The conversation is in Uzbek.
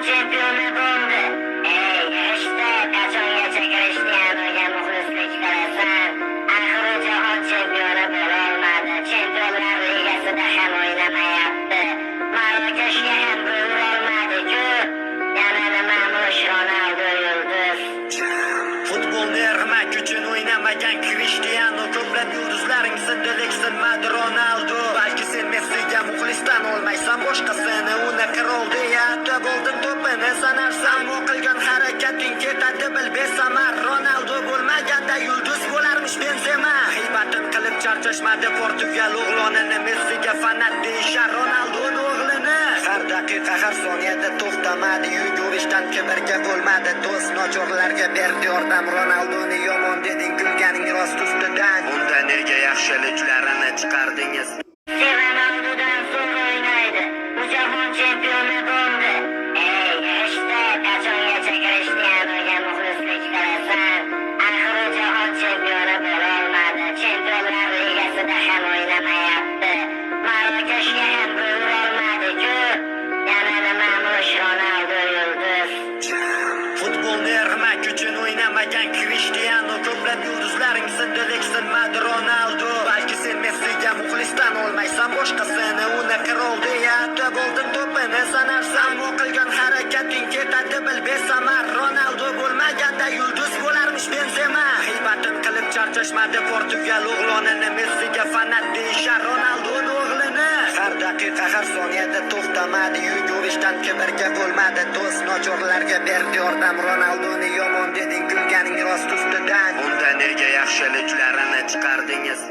chempioni bo'ldi. Ishda qachongacha Krishtianuga muxlislik qilasan? Axir jahon chempioni bo'la olmadi. Chempionlar ligasida ham o'ynamayapti. Marokashga ham bo'la olmadi-ku. Yana nima Ronaldo yulduz? Futbolni irmak uchun o'ynamagan Krishtianu, ko'plab yulduzlaring sindi lekin Ronaldo. Balki sen Messiga muxlisdan olmaysan, boshqasini uni qirol deya bo'ldim to'pini sanarsan. Ammo qilgan harakating ketadi bil besamar. Ronaldo bo'lmaganda yulduz bo'larmish Benzema. G'iybatin qilib charchashmadi Portugal o'g'lonini, Messiga fanat deyishar Ronaldoning o'g'lini. Har daqiqa har soniyada to'xtamadi, yugurishdan kibrga bo'lmadi do'st. Nochorlarga berdi yordam, Ronaldoni yomon deding kulganing rost ustidan. Unda nega yaxshiliklarini chiqardingiz? Ronaldodan zo'r o'ynaydi. Bu jahon chempioni bo'ldi. Ishda qachongacha Krishtianuga muxlislik qilasan? Axir jahon chempioni bo'la olmadi. Chempionlar ligasida ham o'ynamayapti. Marokashga ham bo'la olmadi-ku. Yana nima Ronaldo yulduz? Futbolni irmak uchun o'ynamagan Krishtianu, ko'plab yulduzlaring sindi lekin Ronaldo. Balki sen Messiga muxlisdan olmaysan, boshqasini uni qirol deya bo'ldim to'pini sanarsan. Ammo qilgan harakating ketadi bil besamar. Ronaldo bo'lmaganda yulduz bo'larmish Benzema. G'iybatin qilib charchashmadi Portugal o'g'lonini, Messiga fanat deyishar Ronaldoning o'g'lini. Har daqiqa har soniyada to'xtamadi, yugurishdan kibrga bo'lmadi do'st. Nochorlarga berdi yordam, Ronaldoni yomon deding kulganing rost ustidan. Unda nega yaxshiliklarini chiqardingiz?